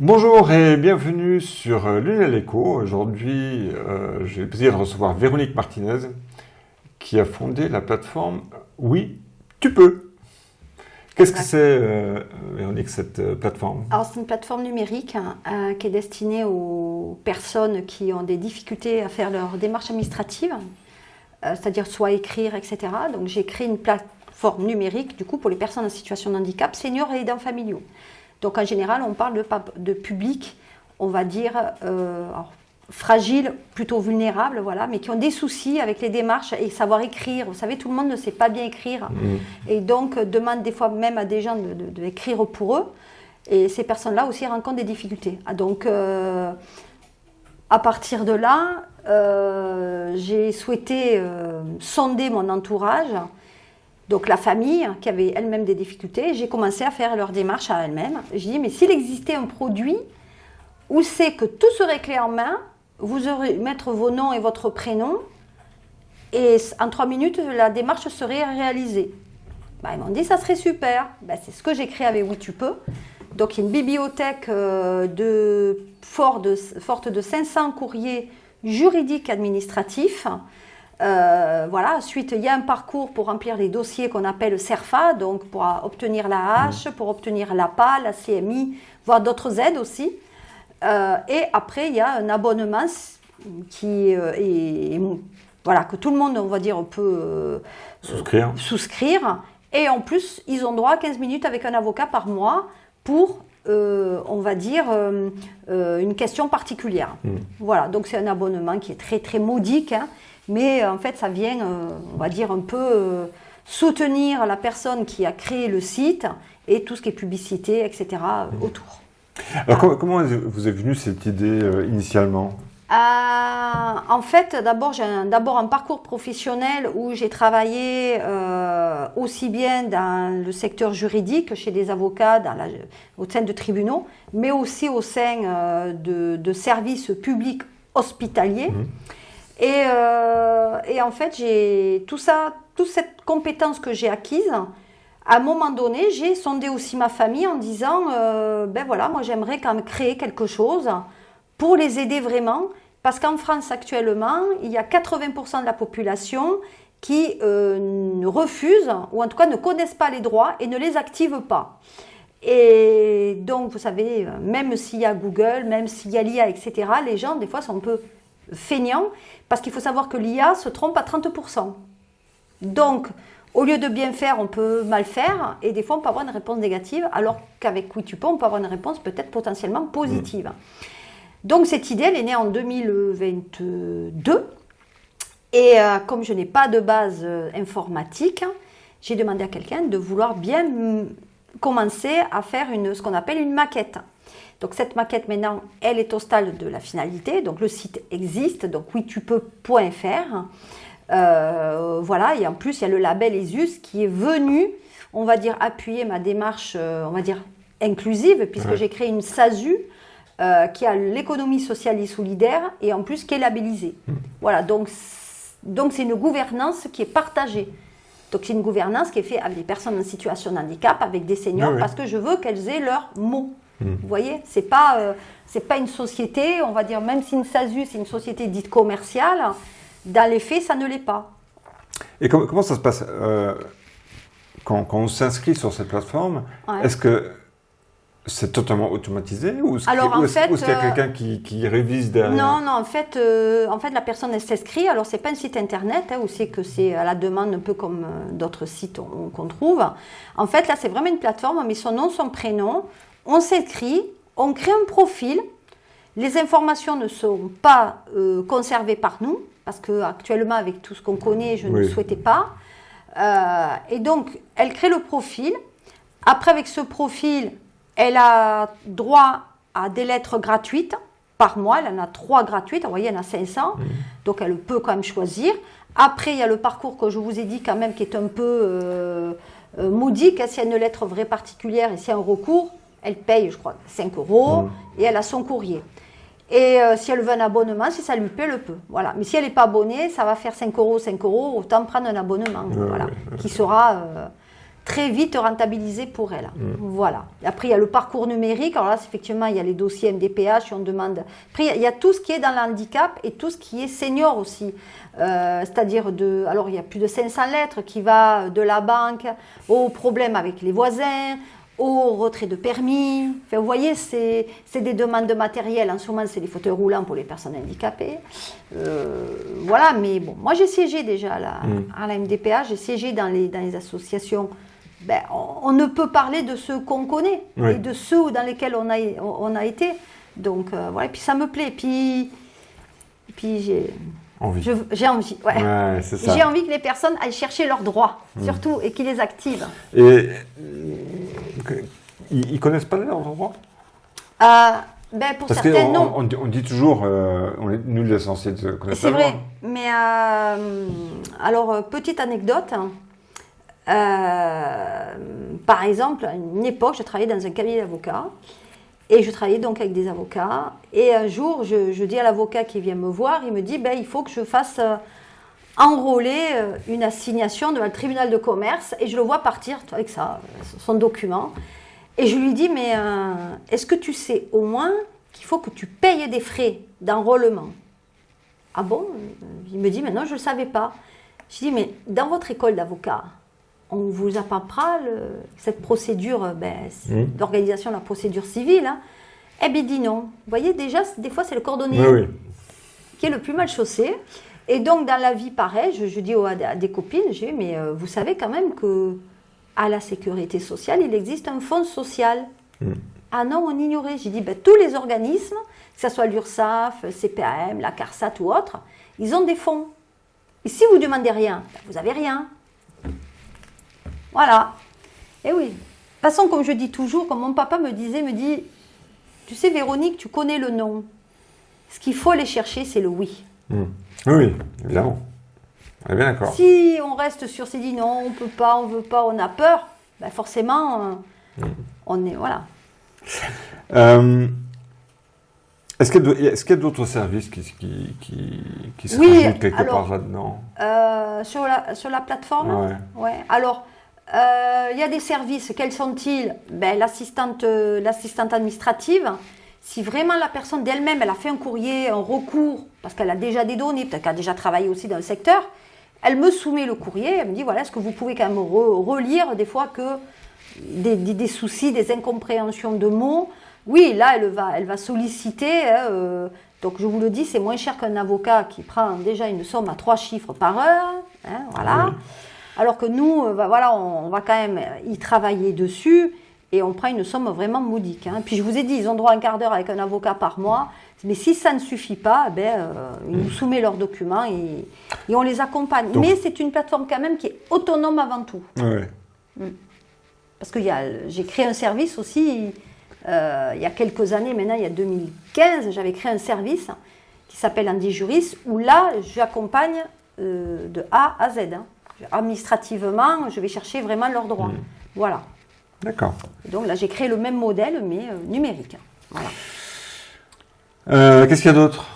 Bonjour et bienvenue sur L'Une à l'écho. Aujourd'hui, j'ai le plaisir de recevoir Véronique Martinez qui a fondé la plateforme Oui, tu peux. Qu'est-ce que c'est, Véronique, cette plateforme? Alors, c'est une plateforme numérique qui est destinée aux personnes qui ont des difficultés à faire leur démarche administrative, c'est-à-dire soit écrire, etc. Donc, j'ai créé une plateforme numérique du coup pour les personnes en situation de handicap, seniors et aidants familiaux. Donc, en général, on parle de public, on va dire, fragile, plutôt vulnérable, voilà, mais qui ont des soucis avec les démarches et savoir écrire. Vous savez, tout le monde ne sait pas bien écrire et donc demande des fois même à des gens d'écrire pour eux. Et ces personnes-là aussi rencontrent des difficultés. Donc, à partir de là, j'ai souhaité sonder mon entourage. Donc la famille qui avait elle-même des difficultés, j'ai commencé à faire leur démarche à elle-même. J'ai dit, mais s'il existait un produit où c'est que tout serait clé en main, vous aurez mettre vos noms et votre prénom, et en 3 minutes, la démarche serait réalisée. Ils m'ont dit, ça serait super. C'est ce que j'ai créé avec Oui Tu Peux. Donc il y a une bibliothèque forte de 500 courriers juridiques administratifs. Voilà. Ensuite, il y a un parcours pour remplir les dossiers qu'on appelle CERFA, donc pour obtenir la hache, pour obtenir l'APA, la CMI, voire d'autres aides aussi. Et après, il y a un abonnement qui voilà, que tout le monde, on va dire, peut souscrire. Et en plus, ils ont droit à 15 minutes avec un avocat par mois pour, on va dire, une question particulière. Voilà, donc c'est un abonnement qui est très, très modique, hein. Mais en fait, ça vient, on va dire, un peu soutenir la personne qui a créé le site et tout ce qui est publicité, etc. autour. Alors, comment vous est venue cette idée initialement? En fait, d'abord, j'ai un parcours professionnel où j'ai travaillé aussi bien dans le secteur juridique, chez des avocats, au sein de tribunaux, mais aussi au sein de services publics hospitaliers. Et en fait, j'ai toute cette compétence que j'ai acquise, à un moment donné, j'ai sondé aussi ma famille en disant, voilà, moi j'aimerais quand même créer quelque chose pour les aider vraiment, parce qu'en France actuellement, il y a 80% de la population qui refusent, ou en tout cas ne connaissent pas les droits et ne les activent pas. Et donc, vous savez, même s'il y a Google, même s'il y a l'IA, etc., les gens, des fois, sont un peu feignants, parce qu'il faut savoir que l'IA se trompe à 30%. Donc, au lieu de bien faire, on peut mal faire, et des fois, on peut avoir une réponse négative, alors qu'avec Oui Tu Peux, on peut avoir une réponse peut-être potentiellement positive. Donc, cette idée, elle est née en 2022, et comme je n'ai pas de base informatique, j'ai demandé à quelqu'un de vouloir bien commencer à faire ce qu'on appelle une maquette. Donc cette maquette maintenant, elle est au stade de la finalité, donc le site existe, donc outitupeux.fr. Voilà, et en plus il y a le label ESUS qui est venu, on va dire, appuyer ma démarche, on va dire, inclusive, puisque j'ai créé une SASU qui a l'économie sociale et solidaire, et en plus qui est labellisée. Voilà, donc c'est une gouvernance qui est partagée. Donc c'est une gouvernance qui est faite avec des personnes en situation de handicap, avec des seniors, parce que je veux qu'elles aient leur mot. Vous voyez, c'est pas une société, on va dire, même si une SASU, c'est une société dite commerciale, dans les faits, ça ne l'est pas. Et comment ça se passe quand on s'inscrit sur cette plateforme? Est-ce que c'est totalement automatisé ou est-ce qu'il y a quelqu'un qui révise derrière? Non, en fait, la personne, elle s'inscrit. Alors, c'est pas un site internet, où c'est que c'est à la demande, un peu comme d'autres sites qu'on trouve. En fait, là, c'est vraiment une plateforme, on met son nom, son prénom, on s'inscrit, on crée un profil. Les informations ne sont pas conservées par nous, parce qu'actuellement, avec tout ce qu'on connaît, je ne souhaitais pas. Et donc, elle crée le profil. Après, avec ce profil, elle a droit à des lettres gratuites par mois. Elle en a 3 gratuites. Vous voyez, elle en a 500. Donc, elle peut quand même choisir. Après, il y a le parcours que je vous ai dit quand même, qui est un peu modique. S'il y a une lettre vraie particulière et s'il y a un recours, elle paye, je crois, 5 € et elle a son courrier. Et si elle veut un abonnement, si ça lui plaît, elle le peut. Voilà. Mais si elle n'est pas abonnée, ça va faire 5 €, autant prendre un abonnement, qui sera très vite rentabiliser pour elle. Voilà. Après, il y a le parcours numérique. Alors là, effectivement, il y a les dossiers MDPH, on demande... Après, il y a tout ce qui est dans le handicap et tout ce qui est senior aussi. C'est-à-dire, alors il y a plus de 500 lettres qui va de la banque aux problèmes avec les voisins, au retrait de permis. Enfin, vous voyez, c'est des demandes de matériel. En ce moment, c'est des fauteuils roulants pour les personnes handicapées. Voilà, mais bon, moi j'ai siégé déjà à la MDPH, j'ai siégé dans les associations. Ben, on ne peut parler de ceux qu'on connaît et de ceux dans lesquels on a été. Donc voilà, et puis ça me plaît. Puis j'ai envie. Ouais, c'est ça. J'ai envie que les personnes aillent chercher leurs droits, surtout, et qu'ils les activent. Et ils connaissent pas leurs droits? Ben pour Parce certains, non. On dit toujours, on est nul l'essentiel de connaître. C'est vrai, mais alors, petite anecdote. Par exemple, à une époque, je travaillais dans un cabinet d'avocats et je travaillais donc avec des avocats. Et un jour, je dis à l'avocat qui vient me voir, il me dit il faut que je fasse enrôler une assignation devant le tribunal de commerce et je le vois partir avec ça, son document. Et je lui dis mais est-ce que tu sais au moins qu'il faut que tu payes des frais d'enrôlement? Ah bon? Il me dit mais non, je ne le savais pas. Je dis mais dans votre école d'avocat, on vous apprendra cette procédure d'organisation de la procédure civile. Hein. Eh bien, il dit non. Vous voyez, déjà, des fois, c'est le cordonnier qui est le plus mal chaussé. Et donc, dans la vie, pareil, je dis à des copines, je dis, mais vous savez quand même qu'à la sécurité sociale, il existe un fonds social. Ah non, on ignorait. J'ai dit, tous les organismes, que ce soit l'URSSAF, CPAM, la CARSAT ou autres, ils ont des fonds. Et si vous ne demandez rien, vous n'avez rien. Voilà. Et oui. De toute façon, comme je dis toujours, comme mon papa me dit, tu sais Véronique, tu connais le non. Ce qu'il faut aller chercher, c'est le oui. Oui, évidemment. On est bien d'accord. Si on reste sur ces dit non, on ne peut pas, on ne veut pas, on a peur, forcément, on est... Voilà. Est-ce qu'il y a d'autres services qui se rajoutent quelque part là-dedans? Sur la plateforme? Ouais. Alors, il y a des services. Quels sont-ils? L'assistante administrative. Si vraiment la personne d'elle-même, elle a fait un courrier, un recours, parce qu'elle a déjà des données, peut-être qu'elle a déjà travaillé aussi dans le secteur, elle me soumet le courrier, elle me dit, voilà, est-ce que vous pouvez quand même relire des fois que des soucis, des incompréhensions de mots? Oui, là, elle va solliciter. Donc, je vous le dis, c'est moins cher qu'un avocat qui prend déjà une somme à 3 chiffres par heure. Voilà. Oui. Alors que nous, on va quand même y travailler dessus et on prend une somme vraiment modique. Puis, je vous ai dit, ils ont droit à un quart d'heure avec un avocat par mois. Mais si ça ne suffit pas, ils nous soumettent leurs documents et on les accompagne. Donc, mais c'est une plateforme quand même qui est autonome avant tout. Oui. Parce que j'ai créé un service aussi... il y a quelques années, maintenant il y a 2015, j'avais créé un service qui s'appelle Handijuris, où là, j'accompagne de A à Z. Administrativement, je vais chercher vraiment leurs droits. Voilà. D'accord. Et donc là, j'ai créé le même modèle, mais numérique. Voilà. Qu'est-ce qu'il y a d'autre?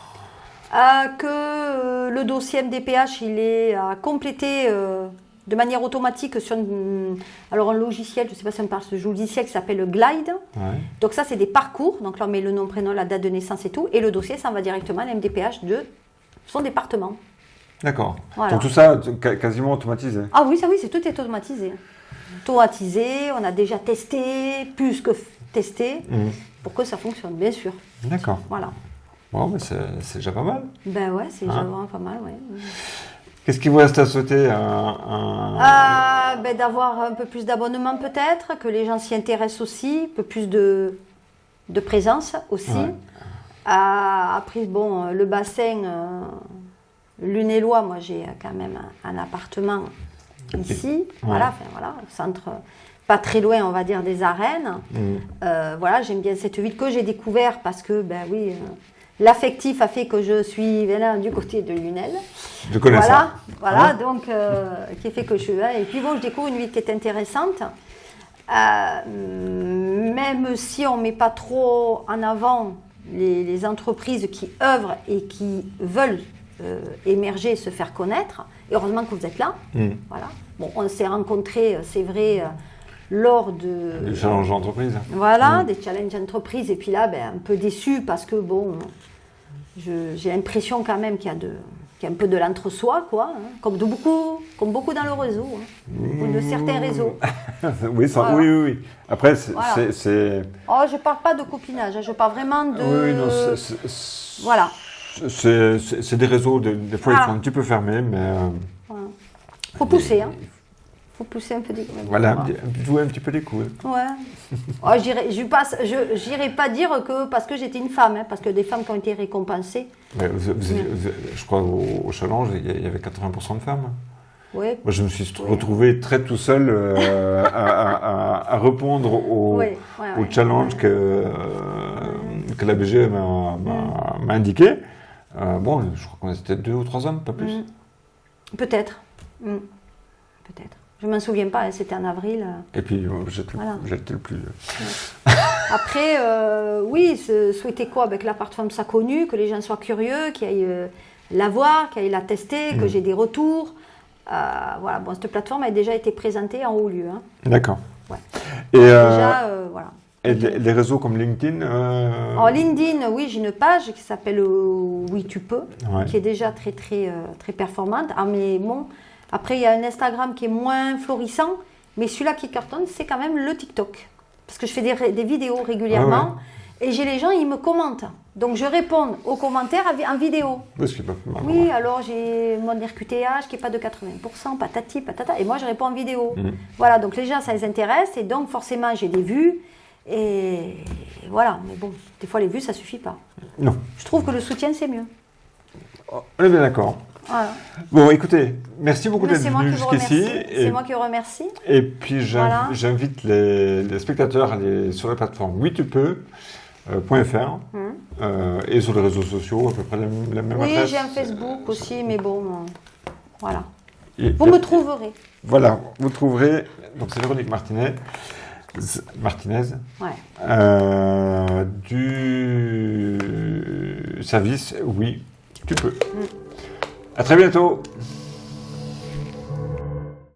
Que le dossier MDPH, il est à compléter... de manière automatique sur un logiciel, je ne sais pas si on parle de ce logiciel qui s'appelle le Glide. Ouais. Donc ça, c'est des parcours. Donc là, on met le nom, prénom, la date de naissance et tout. Et le dossier, ça va directement à la MDPH de son département. D'accord. Voilà. Donc tout ça, quasiment automatisé? Ah oui, c'est tout est automatisé. Automatisé, on a déjà testé, plus que testé, pour que ça fonctionne, bien sûr. D'accord. Voilà. Bon, mais c'est déjà pas mal. Ben ouais, c'est déjà vraiment pas mal, ouais. Qu'est-ce qu'il vous reste à souhaiter d'avoir un peu plus d'abonnements peut-être, que les gens s'y intéressent aussi, un peu plus de présence aussi. Ouais. Après, bon, le bassin Lunélois, moi j'ai quand même un appartement ici, ouais. Voilà, centre, pas très loin on va dire des arènes. Voilà, j'aime bien cette ville que j'ai découvert parce que, l'affectif a fait que je suis du côté de Lunel. Je connais ça. Voilà, donc, qui fait que je suis là. Et puis bon, je découvre une ville qui est intéressante. Même si on ne met pas trop en avant les entreprises qui œuvrent et qui veulent émerger et se faire connaître. Et heureusement que vous êtes là. Voilà. Bon, on s'est rencontrés, c'est vrai, lors de... Les challenges d'entreprise. Voilà, des challenges d'entreprise. Et puis là, un peu déçue parce que, bon, j'ai l'impression quand même qu'il y a un peu de l'entre-soi, quoi, hein, comme beaucoup dans le réseau, hein, ou de certains réseaux. Oui, Voilà. oui. Après, Voilà. c'est... Oh, je parle pas de copinage, je parle vraiment de... Oui, non, Voilà. c'est des réseaux, des fois, ils Voilà. sont un petit peu fermés, mais... Voilà. Faut pousser, hein. Faut pousser un peu des... Voilà, jouer un petit peu les coups. Ouais. Oh, j'irai pas dire que parce que j'étais une femme, hein, parce que des femmes qui ont été récompensées. Mais je crois au challenge, il y avait 80% de femmes. Oui. Moi, je me suis retrouvé très tout seul à répondre au challenge que la BG m'a indiqué. Bon, je crois qu'on était 2 ou 3 hommes, pas plus. Peut-être. Peut-être. Je ne m'en souviens pas, hein, c'était en avril. Et puis, j'étais le plus... Après, oui, souhaiter quoi? Que la plateforme soit connue, que les gens soient curieux, qu'ils aillent la voir, qu'ils aillent la tester, que j'ai des retours. Voilà, bon, cette plateforme a déjà été présentée en haut lieu. Hein. D'accord. Ouais. Et, déjà, voilà. Et les réseaux comme LinkedIn En LinkedIn, oui, j'ai une page qui s'appelle Oui, tu peux, qui est déjà très, très, très performante. Mais bon, après, il y a un Instagram qui est moins florissant, mais celui-là qui cartonne, c'est quand même le TikTok. Parce que je fais des vidéos régulièrement et j'ai les gens, ils me commentent. Donc, je réponds aux commentaires en vidéo. Oui, ce qui est pas mal. Oui, alors j'ai mon RQTH qui n'est pas de 80%, patati, patata, et moi, je réponds en vidéo. Voilà, donc les gens, ça les intéresse, et donc forcément, j'ai des vues. Et voilà, mais bon, des fois, les vues, ça ne suffit pas. Non. Je trouve que le soutien, c'est mieux. On est bien d'accord. Voilà. Bon, écoutez, merci beaucoup d'être venu jusqu'ici. C'est moi qui vous remercie. Et puis, j'invite les spectateurs à aller sur la plateforme witupe.fr et sur les réseaux sociaux, à peu près la même adresse. Oui, j'ai un Facebook aussi, mais bon, voilà. Et vous me trouverez. Voilà, vous trouverez, donc c'est Véronique Martinez, du service Oui, tu peux. À très bientôt.